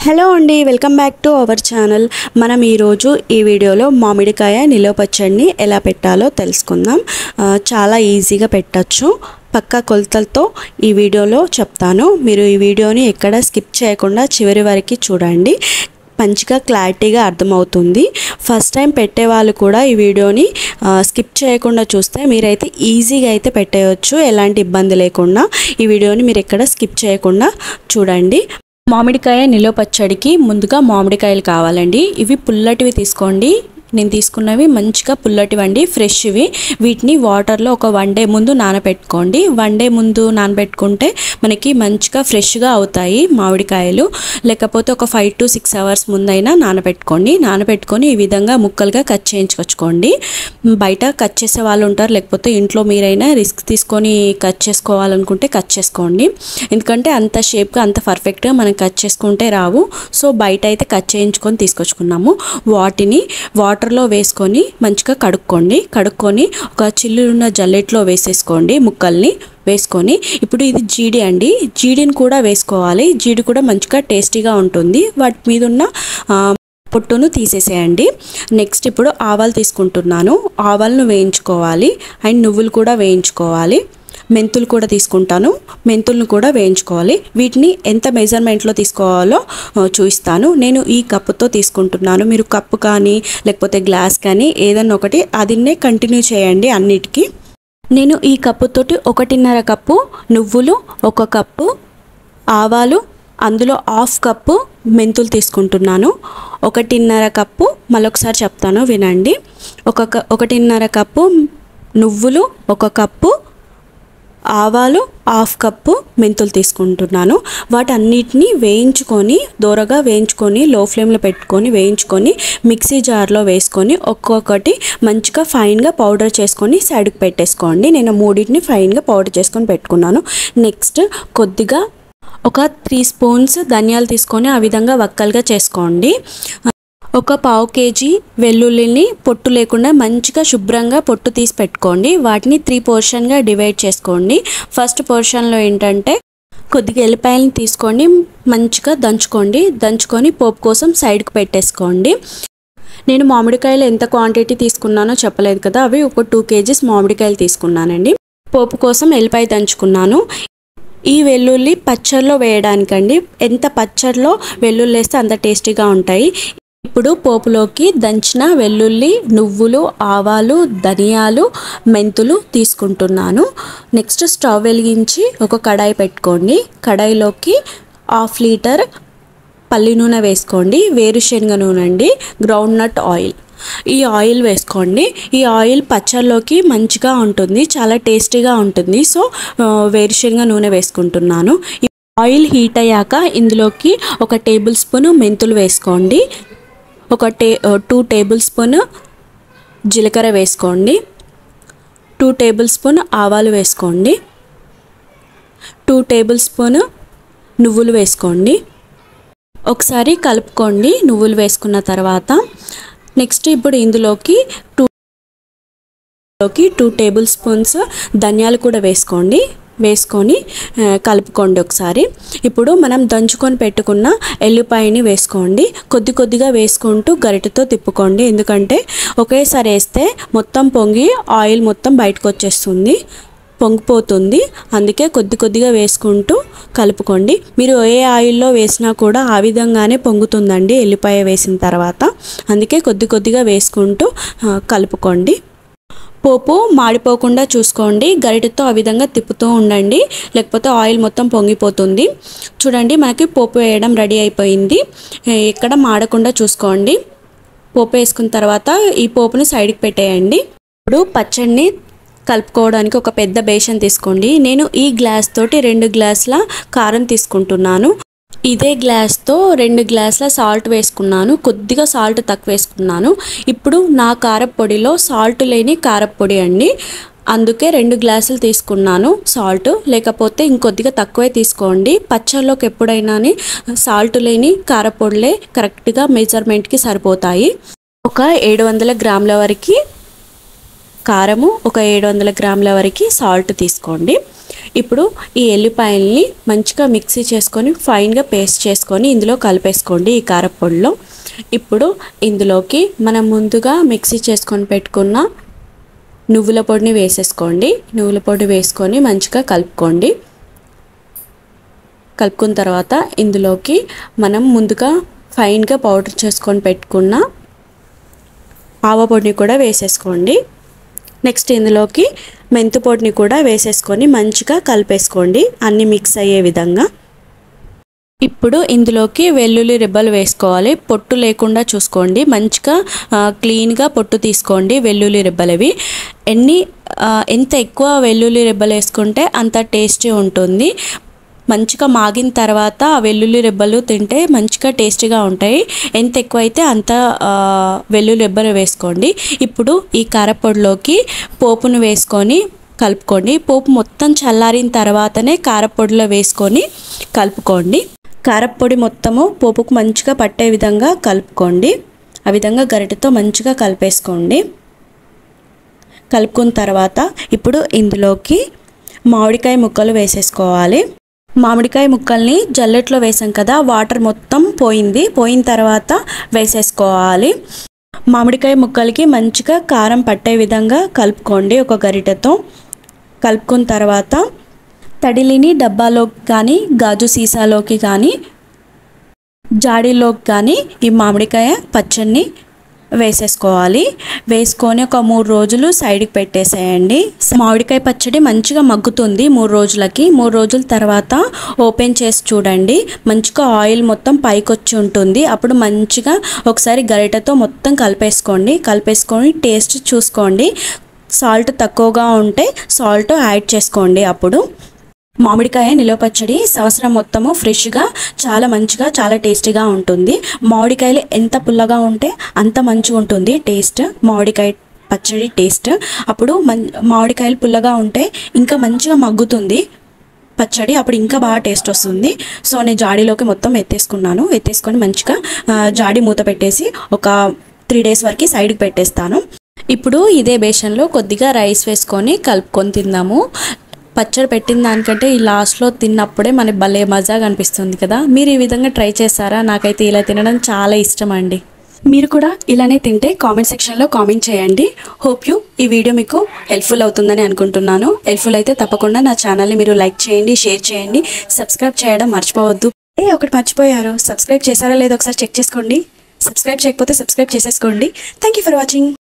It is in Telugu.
హలో అండి, welcome back to our channel. మనం ఈరోజు ఈ వీడియోలో మామిడికాయ నిల్వ పచ్చడిని ఎలా పెట్టాలో తెలుసుకుందాం. చాలా ఈజీగా పెట్టచ్చు. పక్కా కొలతలతో ఈ వీడియోలో చెప్తాను. మీరు ఈ వీడియోని ఎక్కడ స్కిప్ చేయకుండా చివరి వరకు చూడండి. మంచిగా క్లారిటీగా అర్థమవుతుంది. ఫస్ట్ టైం పెట్టే వాళ్ళు కూడా ఈ వీడియోని స్కిప్ చేయకుండా చూస్తే మీరైతే ఈజీగా అయితే పెట్టేయచ్చు. ఎలాంటి ఇబ్బంది లేకుండా ఈ వీడియోని మీరు ఎక్కడ స్కిప్ చేయకుండా చూడండి. మామిడికాయ నిల్వ పచ్చడికి ముందుగా మామిడికాయలు కావాలండి. ఇవి పుల్లటివి తీసుకోండి. నేను తీసుకున్నవి మంచిగా పుల్లటివండి, ఫ్రెష్వి. వీటిని వాటర్లో ఒక 1 డే ముందు నానబెట్టుకోండి. 1 డే ముందు నానబెట్టుకుంటే మనకి మంచిగా ఫ్రెష్గా అవుతాయి మామిడికాయలు. లేకపోతే ఒక 5 to 6 అవర్స్ ముందైనా నానబెట్టుకొని ఈ విధంగా ముక్కలుగా కట్ చేయించుకొచ్చుకోండి. బయట కట్ చేసే వాళ్ళు ఉంటారు, లేకపోతే ఇంట్లో మీరైనా రిస్క్ తీసుకొని కట్ చేసుకోవాలనుకుంటే కట్ చేసుకోండి. ఎందుకంటే అంత షేప్గా అంత పర్ఫెక్ట్గా మనం కట్ చేసుకుంటే రావు. సో బయట అయితే కట్ చేయించుకొని తీసుకొచ్చుకున్నాము. వాటిని వాటర్లో వేసుకొని మంచిగా కడుక్కొని ఒక చిల్లున్న జల్లెట్లో వేసేసుకోండి. ముక్కల్ని వేసుకొని ఇప్పుడు ఇది జీడి అండి, జీడిని కూడా వేసుకోవాలి. జీడి కూడా మంచిగా టేస్టీగా ఉంటుంది. వాటి మీద ఉన్న పొట్టును తీసేసేయండి. నెక్స్ట్ ఇప్పుడు ఆవాలు తీసుకుంటున్నాను. ఆవాలను వేయించుకోవాలి అండ్ నువ్వులు కూడా వేయించుకోవాలి. మెంతులు కూడా తీసుకుంటాను, మెంతులను కూడా వేయించుకోవాలి. వీటిని ఎంత మెజర్మెంట్లో తీసుకోవాలో చూపిస్తాను. నేను ఈ కప్పుతో తీసుకుంటున్నాను. మీరు కప్పు కానీ లేకపోతే గ్లాస్ కానీ ఏదన్నా ఒకటి అదిన్నే కంటిన్యూ చేయండి అన్నిటికీ. నేను ఈ కప్పుతోటి 1.5 కప్పు నువ్వులు, 1 కప్పు ఆవాలు, అందులో 1/2 కప్పు మెంతులు తీసుకుంటున్నాను. 1.5 కప్పు, మళ్ళొకసారి చెప్తాను వినండి. 1.5 కప్పు నువ్వులు, 1 కప్పు ఆవాలు, 1/2 కప్పు మెంతులు తీసుకుంటున్నాను. వాటన్నిటిని వేయించుకొని దోరగా వేయించుకొని లో ఫ్లేమ్లో పెట్టుకొని వేయించుకొని మిక్సీ జార్లో వేసుకొని ఒక్కొక్కటి మంచిగా ఫైన్గా పౌడర్ చేసుకొని సైడ్కి పెట్టేసుకోండి. నేను 3టిని ఫైన్గా పౌడర్ చేసుకొని పెట్టుకున్నాను. నెక్స్ట్ కొద్దిగా ఒక 3 స్పూన్స్ ధనియాలు తీసుకొని ఆ విధంగా వక్కలుగా చేసుకోండి. ఒక 1/2 kg వెల్లుల్లిని పొట్టు లేకుండా మంచిగా శుభ్రంగా పొట్టు తీసి పెట్టుకోండి. వాటిని 3 పోర్షన్గా డివైడ్ చేసుకోండి. ఫస్ట్ పోర్షన్లో ఏంటంటే కొద్దిగా ఎల్లిపాయలను తీసుకోండి, మంచిగా దంచుకొని పోపు కోసం సైడ్కి పెట్టేసుకోండి. నేను మామిడికాయలు ఎంత క్వాంటిటీ తీసుకున్నానో చెప్పలేదు కదా, అవి ఒక 2 kgs మామిడికాయలు తీసుకున్నానండి. పోపు కోసం ఎల్లిపాయ దంచుకున్నాను. ఈ వెల్లుల్లి పచ్చడిలో వేయడానికండి. ఎంత పచ్చడిలో వెల్లుల్లి వేస్తే అంత టేస్టీగా ఉంటాయి. ఇప్పుడు పోపులోకి దంచిన వెల్లుల్లి, నువ్వులు, ఆవాలు, ధనియాలు, మెంతులు తీసుకుంటున్నాను. నెక్స్ట్ స్టవ్ వెలిగించి ఒక కడాయి పెట్టుకోండి. కడాయిలోకి 1/2 లీటర్ పల్లి నూనె వేసుకోండి. వేరుశనగ నూనె అండి, గ్రౌండ్ నట్ ఆయిల్. ఈ ఆయిల్ వేసుకోండి. ఈ ఆయిల్ పచ్చళ్ళలోకి మంచిగా ఉంటుంది, చాలా టేస్టీగా ఉంటుంది. సో వేరుశనగ నూనె వేసుకుంటున్నాను. ఆయిల్ హీట్ అయ్యాక ఇందులోకి 1 టేబుల్ స్పూన్ మెంతులు వేసుకోండి. 2 టేబుల్ స్పూన్ జీలకర్ర వేసుకోండి. 2 టేబుల్ స్పూన్ ఆవాలు వేసుకోండి. 2 టేబుల్ స్పూన్ నువ్వులు వేసుకోండి. ఒకసారి కలుపుకోండి నువ్వులు వేసుకున్న తర్వాత. నెక్స్ట్ ఇప్పుడు ఇందులోకి 2 టేబుల్ స్పూన్స్ ధనియాలు కూడా వేసుకొని కలుపుకోండి ఒకసారి. ఇప్పుడు మనం దంచుకొని పెట్టుకున్న ఎల్లిపాయని వేసుకోండి. కొద్దిగా వేసుకుంటూ గరిటెతో తిప్పుకోండి. ఎందుకంటే ఒకేసారి వేస్తే మొత్తం పొంగి ఆయిల్ మొత్తం బయటకు వచ్చేస్తుంది, పొంగిపోతుంది. అందుకే కొద్దిగా వేసుకుంటూ కలుపుకోండి. మీరు ఏ ఆయిల్లో వేసినా కూడా ఆ విధంగానే పొంగుతుందండి ఎల్లిపాయ వేసిన తర్వాత. అందుకే కొద్దిగా వేసుకుంటూ కలుపుకోండి. పోపు మాడిపోకుండా చూసుకోండి. గరిటెతో ఆ విధంగా తిప్పుతూ ఉండండి, లేకపోతే ఆయిల్ మొత్తం పొంగిపోతుంది. చూడండి, మనకి పోపు వేయడం రెడీ అయిపోయింది. ఎక్కడ మాడకుండా చూసుకోండి. పోపు వేసుకున్న తర్వాత ఈ పోపుని సైడ్కి పెట్టేయండి. ఇప్పుడు పచ్చడిని కలుపుకోవడానికి ఒక పెద్ద బేషన్ తీసుకోండి. నేను ఈ గ్లాస్ తోటి 2 గ్లాసుల కారం తీసుకుంటున్నాను. ఇదే గ్లాస్తో 2 గ్లాసుల సాల్ట్ వేసుకున్నాను. కొద్దిగా సాల్ట్ తక్కువ వేసుకున్నాను. ఇప్పుడు నా కారపొడిలో సాల్ట్ లేని కారపొడి అండి, అందుకే 2 గ్లాసులు తీసుకున్నాను సాల్ట్. లేకపోతే ఇంకొద్దిగా తక్కువే తీసుకోండి. పచ్చళ్ళలోకి ఎప్పుడైనా సాల్ట్ లేని కారపొడిలే కరెక్ట్గా మెజర్మెంట్కి సరిపోతాయి. ఒక 700 గ్రాముల వరకు కారము, ఒక 700 గ్రాముల వరకు సాల్ట్ తీసుకోండి. ఇప్పుడు ఈ ఎల్లిపాయల్ని మంచిగా మిక్సీ చేసుకొని ఫైన్గా పేస్ట్ చేసుకొని ఇందులో కలిపేసుకోండి ఈ కారపొడిలో. ఇప్పుడు ఇందులోకి మనం ముందుగా మిక్సీ చేసుకొని పెట్టుకున్న నువ్వుల పొడిని వేసేసుకోండి. నువ్వుల పొడి వేసుకొని మంచిగా కలుపుకోండి. కలుపుకున్న తర్వాత ఇందులోకి మనం ముందుగా ఫైన్గా పౌడర్ చేసుకొని పెట్టుకున్న ఆవ పొడిని కూడా వేసేసుకోండి. నెక్స్ట్ ఇందులోకి మెంతు పొడిని కూడా వేసేసుకొని మంచిగా కలిపేసుకోండి అన్నీ మిక్స్ అయ్యే విధంగా. ఇప్పుడు ఇందులోకి వెల్లుల్లి రెబ్బలు వేసుకోవాలి. పొట్టు లేకుండా చూసుకోండి. మంచిగా క్లీన్గా పొట్టు తీసుకోండి వెల్లుల్లి రెబ్బలవి. ఎంత ఎక్కువ వెల్లుల్లి రెబ్బలు వేసుకుంటే అంత టేస్టీ ఉంటుంది. మంచిగా మాగిన తర్వాత ఆ వెల్లుల్లి రెబ్బలు తింటే మంచిగా టేస్టీగా ఉంటాయి. ఎంత ఎక్కువైతే అంత వెల్లుల్లి రెబ్బలు వేసుకోండి. ఇప్పుడు ఈ కారపొడిలోకి పోపును వేసుకొని కలుపుకోండి. పోపు మొత్తం చల్లారిన తర్వాతనే కారపొడిలో వేసుకొని కలుపుకోండి. కారపొడి మొత్తము పోపుకు మంచిగా పట్టే విధంగా కలుపుకోండి. ఆ విధంగా గరిటెతో మంచిగా కలిపేసుకోండి. కలుపుకున్న తర్వాత ఇప్పుడు ఇందులోకి మామిడికాయ ముక్కలు వేసేసుకోవాలి. మామిడికాయ ముక్కల్ని జల్లెట్లో వేసాం కదా, వాటర్ మొత్తం పోయిన తర్వాత వేసేసుకోవాలి. మామిడికాయ ముక్కలకి మంచిగా కారం పట్టే విధంగా కలుపుకోండి ఒక గరిటెతో. కలుపుకున్న తర్వాత తడిలిని డబ్బాలోకి కానీ గాజు సీసాలోకి కానీ జాడీలోకి కానీ ఈ మామిడికాయ పచ్చడిని వేసేసుకోవాలి. వేసుకొని ఒక 3 రోజులు సైడ్కి పెట్టేసేయండి. మామిడికాయ పచ్చడి మంచిగా మగ్గుతుంది 3 రోజులకి. 3 రోజుల తర్వాత ఓపెన్ చేసి చూడండి. మంచిగా ఆయిల్ మొత్తం పైకి వచ్చి ఉంటుంది. అప్పుడు మంచిగా ఒకసారి గరిటెతో మొత్తం కలిపేసుకొని టేస్ట్ చూసుకోండి. సాల్ట్ తక్కువగా ఉంటే సాల్ట్ యాడ్ చేసుకోండి. అప్పుడు మామిడికాయ నిలవ పచ్చడి సంవత్సరం మొత్తము ఫ్రెష్గా చాలా మంచిగా చాలా టేస్టీగా ఉంటుంది. మామిడికాయలు ఎంత పుల్లగా ఉంటే అంత మంచిగా ఉంటుంది టేస్ట్, మామిడికాయ పచ్చడి టేస్ట్. అప్పుడు మామిడికాయలు పుల్లగా ఉంటే ఇంకా మంచిగా మగ్గుతుంది పచ్చడి, అప్పుడు ఇంకా బాగా టేస్ట్ వస్తుంది. సో నేను జాడీలోకి మొత్తం ఎత్తేసుకొని మంచిగా జాడీ మూత పెట్టేసి ఒక 3 డేస్ వరకు సైడ్కి పెట్టేస్తాను. ఇప్పుడు ఇదే బేషన్లో కొద్దిగా రైస్ వేసుకొని కలుపుకొని తిందాము. పచ్చడి పెట్టిన దానికంటే ఈ లాస్ట్లో తిన్నప్పుడే మనకి భలే మజాగా అనిపిస్తుంది కదా. మీరు ఈ విధంగా ట్రై చేస్తారా? నాకైతే ఇలా తినడం చాలా ఇష్టం అండి. మీరు కూడా ఇలానే తింటే కామెంట్ సెక్షన్లో కామెంట్ చేయండి. హోప్ యూ ఈ వీడియో మీకు హెల్ప్ఫుల్ అవుతుందని అనుకుంటున్నాను. హెల్ప్ఫుల్ అయితే తప్పకుండా నా ఛానల్ని మీరు లైక్ చేయండి, షేర్ చేయండి, సబ్స్క్రైబ్ చేయడం మర్చిపోవద్దు. ఒకటి మర్చిపోయారు, సబ్స్క్రైబ్ చేశారా లేదో ఒకసారి చెక్ చేసుకోండి. సబ్స్క్రైబ్ చేయకపోతే సబ్స్క్రైబ్ చేసేసుకోండి. Thank you for watching.